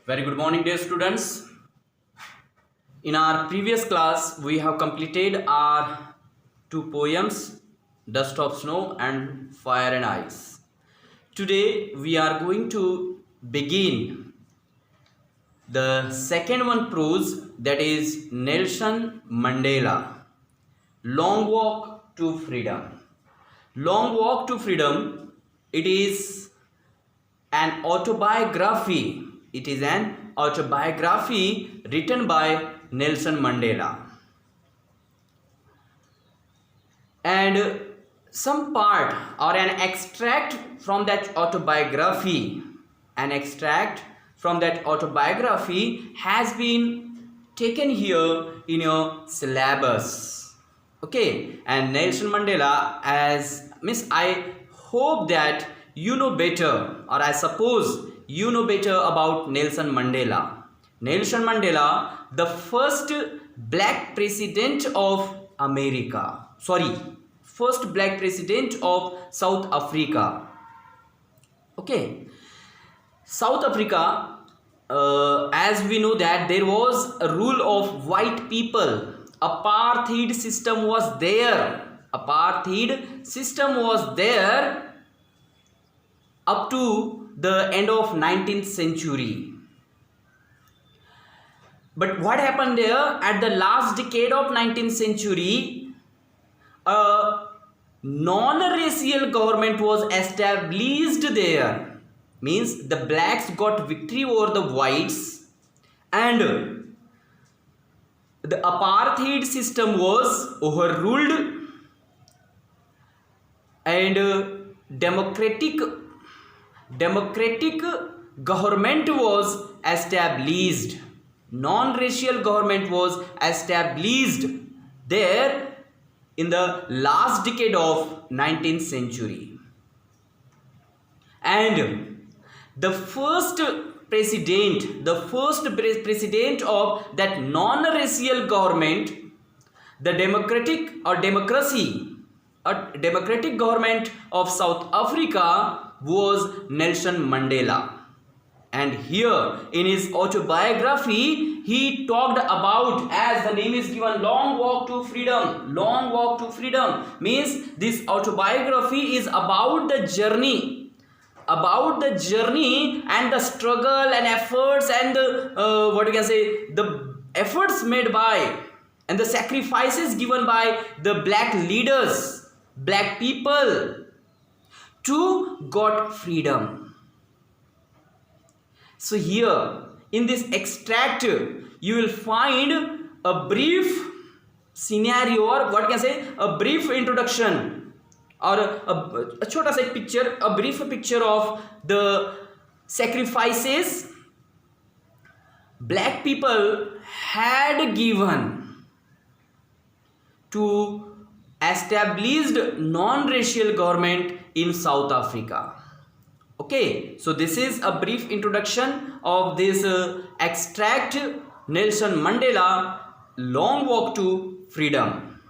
Very good morning, dear students. In our previous class, we have completed our two poems, Dust of Snow and Fire and Ice. Today, we are going to begin the second one prose, that is Nelson Mandela, Long Walk to Freedom. Long Walk to Freedom, it is an autobiography. It is an autobiography written by Nelson Mandela. And some part or an extract from that autobiography, has been taken here in your syllabus. Okay, and Nelson Mandela, I hope that you know better, or I suppose you know better about Nelson Mandela. Nelson Mandela, the first black president of America. First black president of South Africa. Okay, South Africa, as we know that there was a rule of white people. Apartheid system was there. Up to the end of 19th century. But what happened there at the last decade of 19th century, a non-racial government was established there. Means the blacks got victory over the whites, and the apartheid system was overruled, and democratic government was established. Non-racial government was established there in the last decade of 19th century. And the first president of that non-racial government, the democratic government of South Africa, was Nelson Mandela. And here in his autobiography, he talked about, as the name is given, Long Walk to Freedom. Long Walk to Freedom means this autobiography is about the journey and the struggle and efforts and the efforts made by and the sacrifices given by the black leaders, black people, to got freedom. So here in this extract, you will find a brief scenario, or a brief introduction, or a chota sa picture, a brief picture of the sacrifices black people had given to established non-racial government in South Africa. Okay, so this is a brief introduction of this extract, Nelson Mandela, Long Walk to Freedom.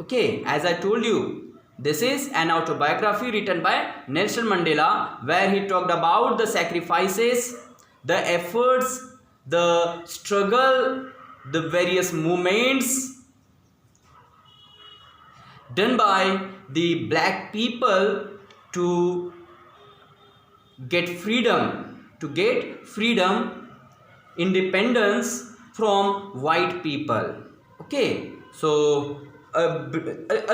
Okay, as I told you, this is an autobiography written by Nelson Mandela, where he talked about the sacrifices, the efforts, the struggle, the various movements done by the black people to get freedom, independence from white people. Okay, so a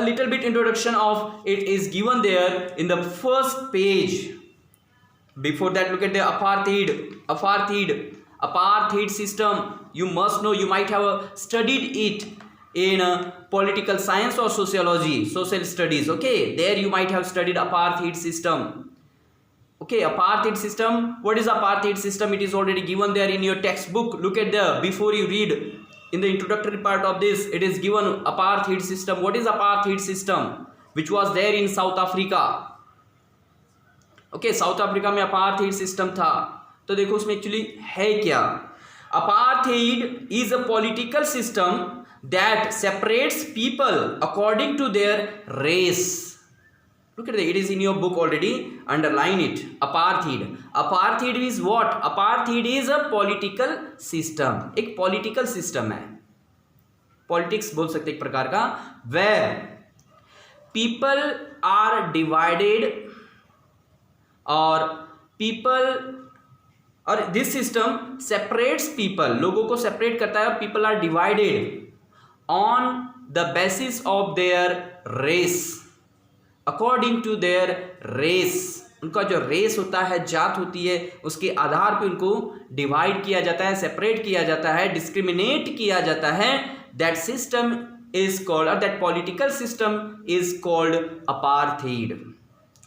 little bit introduction of it is given there in the first page. Before that, look at the apartheid system. You must know, you might have studied it in political science or sociology, social studies. Okay, there you might have studied apartheid system. Okay, apartheid system. What is apartheid system? It is already given there in your textbook. Look at there before you read. In the introductory part of this, it is given apartheid system. What is apartheid system? Which was there in South Africa. Okay, South Africa में apartheid system था. तो देखो उसमें actually है क्या? Apartheid is a political system that separates people according to their race. Look at it is in your book already. Underline it. Apartheid. Apartheid is what? Apartheid is a political system. एक political system है. Politics बोल सकते एक प्रकार का. Where people are divided और people और this system separates people. लोगों को separate करता है और people are divided on the basis of their race. According to their race, उनका जो रेस होता है, जात होती है, उसके आधार पे उनको डिवाइड किया जाता है, सेपरेट किया जाता है, डिस्क्रिमिनेट किया जाता है. दैट सिस्टम इज कॉल्ड, और that political system is called apartheid.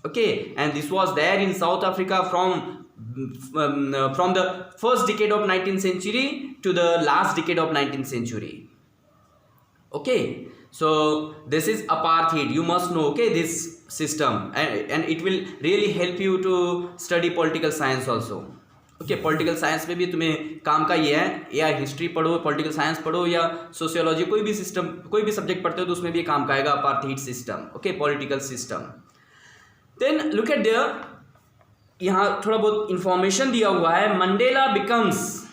Okay, and this was there in South Africa from the first decade of 19th century to the last decade of 19th century. Okay, so this is apartheid. You must know, okay, this system, and it will really help you to study political science also. Okay, political science में भी तुम्हें काम का ये है, या history पढ़ो, political science पढ़ो, या सोशियोलॉजी, कोई भी सिस्टम, कोई भी सब्जेक्ट पढ़ते हो तो उसमें भी काम का आएगा apartheid system. Okay, political system. Then look at there, यहाँ थोड़ा बहुत इंफॉर्मेशन दिया हुआ है. Mandela becomes,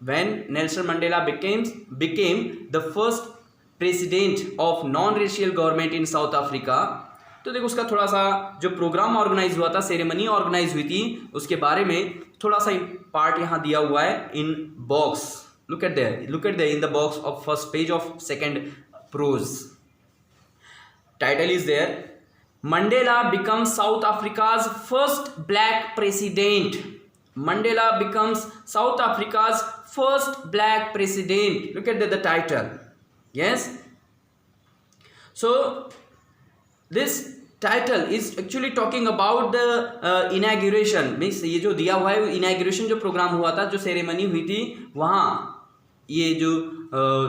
when Nelson Mandela became the first president of non racial government in South Africa. तो देखो उसका थोड़ा सा जो प्रोग्राम ऑर्गेनाइज हुआ था, सेरेमनी ऑर्गेनाइज हुई थी, उसके बारे में थोड़ा सा पार्ट यहाँ दिया हुआ है in box. Look at there in the box of first page of second prose. Title is there, Mandela becomes South Africa's first black president. Mandela becomes South Africa's first black president. Look at the title. Yes, so this title is actually talking about the inauguration. Means ये जो दिया हुआ है, inauguration जो programme हुआ था, जो ceremony हुई थी, वहाँ ये जो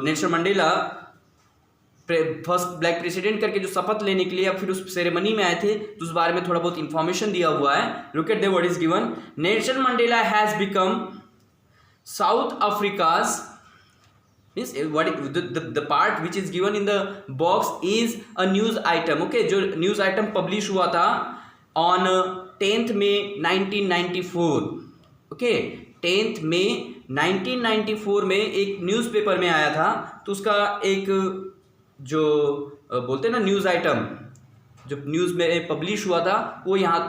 Nelson Mandela first black president करके जो शपथ लेने के लिए या फिर उस सेरेमनी में आए थे, तो उस बारे में थोड़ा बहुत इंफॉर्मेशन दिया हुआ है. Look at the what is given. Nelson Mandela has become South Africa's, means what the part which is given in the box is a news item. Okay, जो न्यूज़ आइटम पब्लिश हुआ था on 10th May 1994. Okay, 10th May 1994 में एक newspaper में आया था. तो उसका एक जो बोलते हैं ना न्यूज़ आइटम, जो न्यूज़ में पब्लिश हुआ था, वो यहाँ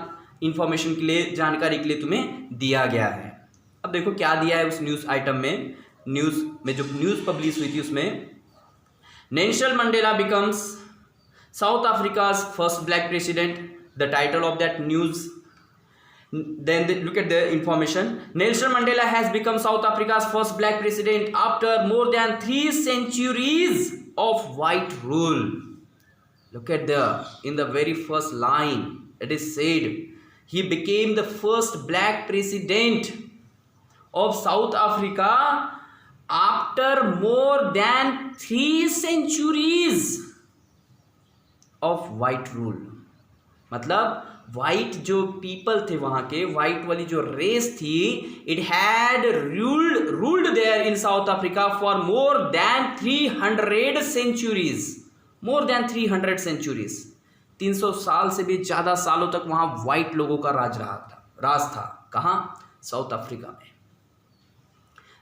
इंफॉर्मेशन के लिए, जानकारी के लिए तुम्हें दिया गया है. अब देखो क्या दिया है उस न्यूज़ आइटम में. न्यूज़ में जो न्यूज़ पब्लिश हुई थी उसमें, Nelson Mandela becomes South Africa's first black president. The title of that news. Then look at the information. Nelson Mandela has become South Africa's first black president after more than 3 centuries of white rule. Look at in the very first line it is said, he became the first black president of South Africa after more than 3 centuries of white rule. मतलब white जो people थे वहाँ के, white वाली जो race थी, it had ruled there in South Africa for more than 300 centuries. More than 300 centuries. 300 साल से भी ज़्यादा सालों तक वहाँ वाइट लोगों का राज था. कहाँ? साउथ अफ्रीका में.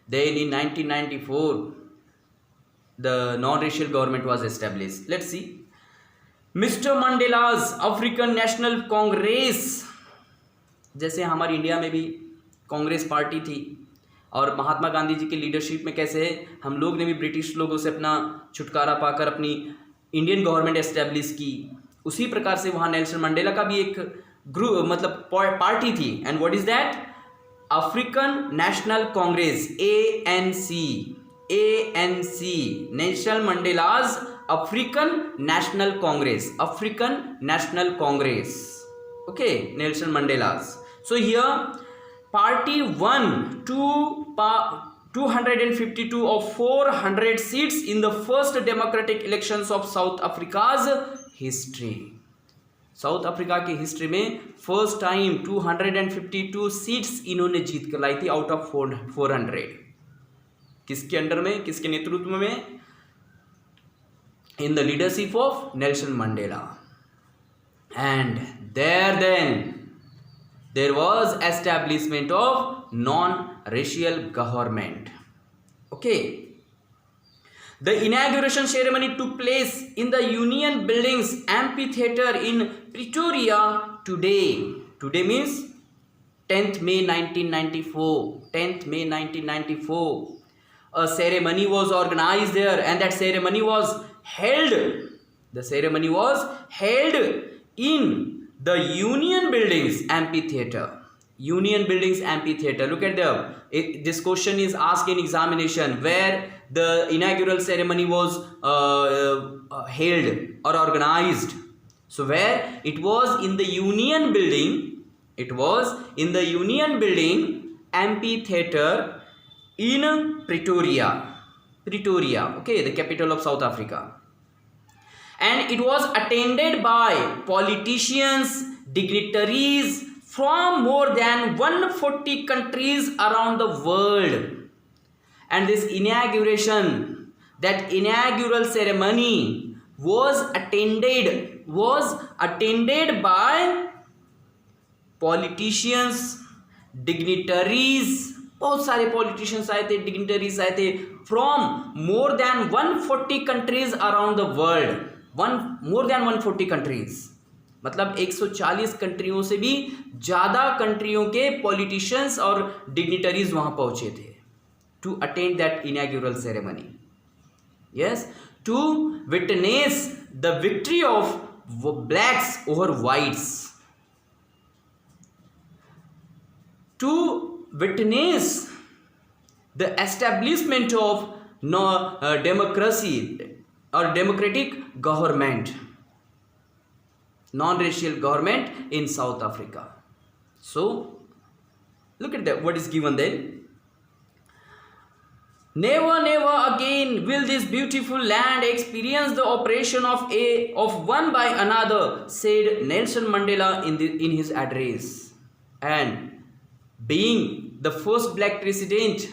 Then in 1994, the non-racial government was established. Let's see. Mr. Mandela's African National Congress. जैसे हमारे इंडिया में भी कांग्रेस पार्टी थी, और महात्मा गांधी जी की लीडरशिप में कैसे हम लोग ने भी ब्रिटिश लोगों से अपना छुटकारा पाकर अपनी इंडियन गवर्नमेंट एस्टेब्लिश की, उसी प्रकार से वहाँ नेल्सन मंडेला का भी एक ग्रुप, मतलब पार्टी थी. And what is that? African national Congress, ANC, Nelson Mandela's African national Congress. Okay, Nelson Mandela's. So here party won 252 of 400 seats in the first democratic elections of South Africa's history. South Africa की history में first time 252 seats इन्होंने जीत कर लाई थी out of 400. किसके under में, किसके नेतृत्व में? In the leadership of Nelson Mandela. and there was establishment of non-racial government. Okay. The inauguration ceremony took place in the Union Buildings Amphitheatre in Pretoria today. Today means 10th May 1994. 10th May 1994. A ceremony was organized there, and that ceremony was held. The ceremony was held in the Union Buildings Amphitheatre. Union Buildings Amphitheatre. Look at this question is asked in examination, where the inaugural ceremony was held or organized. So where it was in the Union Building, it was in the Union Building Amphitheatre in Pretoria. Pretoria, okay, the capital of South Africa. And it was attended by politicians, dignitaries from more than 140 countries around the world. And this inauguration, that inaugural ceremony was attended by politicians, dignitaries, बहुत सारे politicians आए थे, dignitaries आए थे from more than 140 countries around the world. more than 140 countries, मतलब 140 कंट्रियों से भी ज़्यादा कंट्रियों के पॉलिटिशियंस और डिग्निटरीज वहाँ पहुँचे थे to attend that inaugural ceremony. Yes, to witness the victory of blacks over whites. To witness the establishment of democracy or democratic government, non-racial government in South Africa. So look at that, what is given then. Never, never again will this beautiful land experience the oppression of one by another, said Nelson Mandela in his address. And being the first black president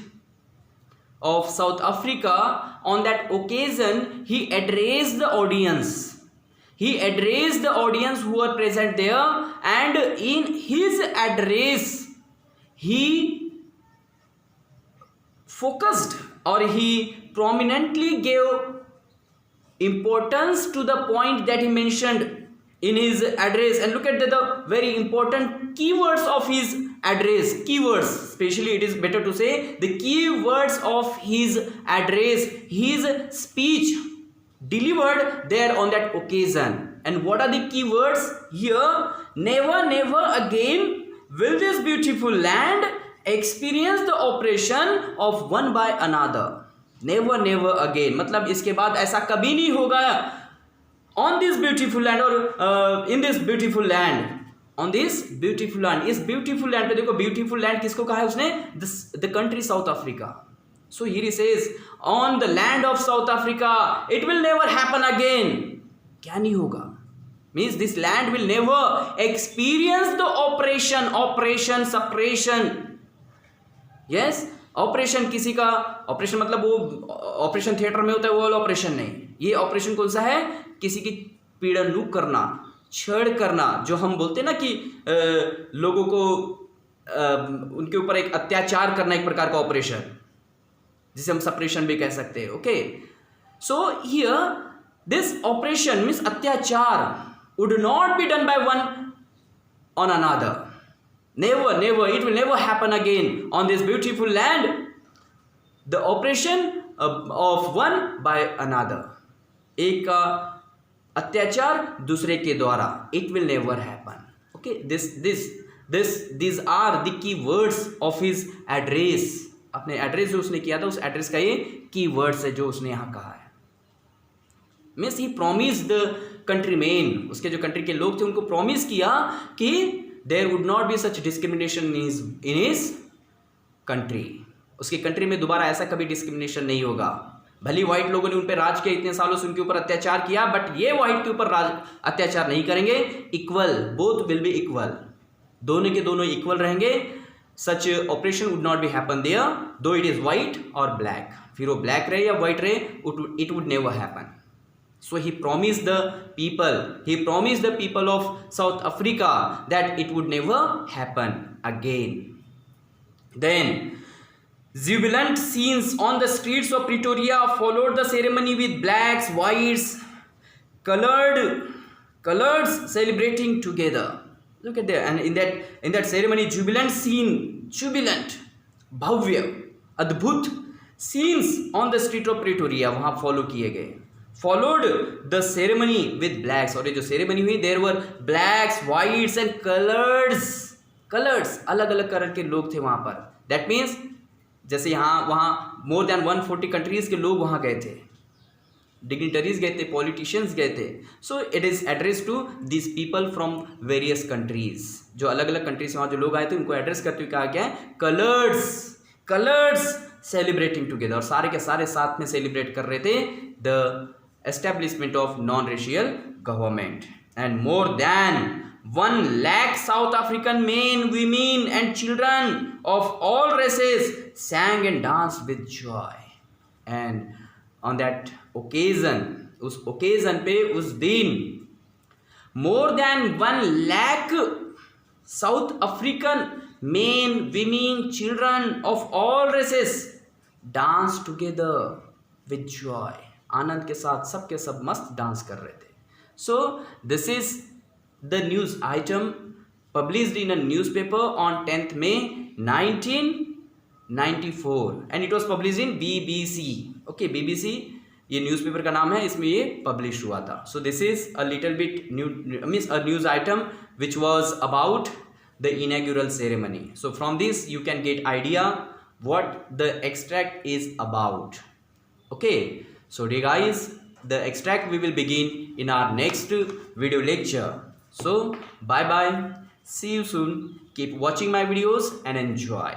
of South Africa, on that occasion, he addressed the audience. He addressed the audience who were present there, and in his address, he focused, or he prominently gave importance to the point that he mentioned in his address. And look at the very important keywords of his address. Keywords, especially it is better to say the keywords of his address, his speech delivered there on that occasion. And what are the keywords here? Never, never again will this beautiful land experience the oppression of one by another. Never, never again, मतलब इसके बाद ऐसा कभी नहीं होगा on this beautiful land or in this beautiful land. On this beautiful land, इस beautiful land पे देखो, beautiful land किसको कहा है उसने? The country South Africa. So here he says, on the land of South Africa, it will never happen again. क्या नहीं होगा? Means this land will never experience the oppression, suppression. Yes, operation किसी का, operation मतलब वो operation theatre में होता है वो वाला ऑपरेशन नहीं. ये ऑपरेशन कौन सा है? किसी की पीड़न करना, छेड़ करना, जो हम बोलते हैं ना कि लोगों को उनके ऊपर एक अत्याचार करना, एक प्रकार का ऑपरेशन, जिसे हम सप्रेशन भी कह सकते हैं. Okay, so here this operation means अत्याचार would not be done by one on another. Never, never, it will never happen again on this beautiful land. The oppression of one by another. एक का अत्याचार दूसरे के द्वारा. It will never happen. Okay, these are the key words of his address. अपने address जो उसने किया था, उस एड्रेस का ये की वर्ड्स है जो उसने यहाँ कहा है. Means he promise the countrymen, उसके जो कंट्री के लोग थे उनको प्रॉमिस किया कि there would not be such discrimination in his country. उसकी कंट्री में दोबारा ऐसा कभी डिस्क्रिमिनेशन नहीं होगा. भले व्हाइट लोगों ने उन पर राज किया, इतने सालों से उनके ऊपर अत्याचार किया, बट ये व्हाइट के ऊपर अत्याचार नहीं करेंगे. Equal, both will be equal, दोनों के दोनों इक्वल रहेंगे. Such operation would not be happen there, though it is white और ब्लैक. फिर वो ब्लैक रहे या व्हाइट रहे, it would never happen. So he promised the people of South Africa that it would never happen again. Then jubilant scenes on the streets of Pretoria followed the ceremony with blacks, whites, colors celebrating together. Look at that. And in that ceremony, jubilant, bhavya, adbhut scenes on the street of Pretoria वहाँ follow किए गए. Followed the ceremony with blacks. और ये जो ceremony हुई, there were blacks, whites and colors. अलग अलग colour के लोग थे वहाँ पर. That means जैसे यहाँ वहाँ more than 140 countries के लोग वहाँ गए थे, डिग्निटरीज गए थे, पॉलिटिशियंस गए थे. So it is address to this people from various countries. जो अलग अलग कंट्रीज से वहाँ जो लोग आए थे उनको एड्रेस करते हुए कहा गया है कलर्स सेलिब्रेटिंग टुगेदर. और सारे के सारे साथ में सेलिब्रेट कर रहे थे the establishment of non racial government. And more than 1 lakh South African men, women and children of all races sang and danced with joy. And on that occasion, उस occasion पे उस दिन more than 1 lakh South African men, women, children of all races danced together with joy. आनंद के साथ सबके सब मस्त dance कर रहे थे. So this is the news item published in a newspaper on 10th May 1994 and it was published in BBC. Okay, BBC ये newspaper का नाम है, इसमें ये पब्लिश हुआ था. So this is a little bit a news item which was about the inaugural ceremony. So from this you can get idea what the extract is about. Okay, so dear guys, the extract we will begin in our next video lecture. So bye bye, see you soon, keep watching my videos and enjoy.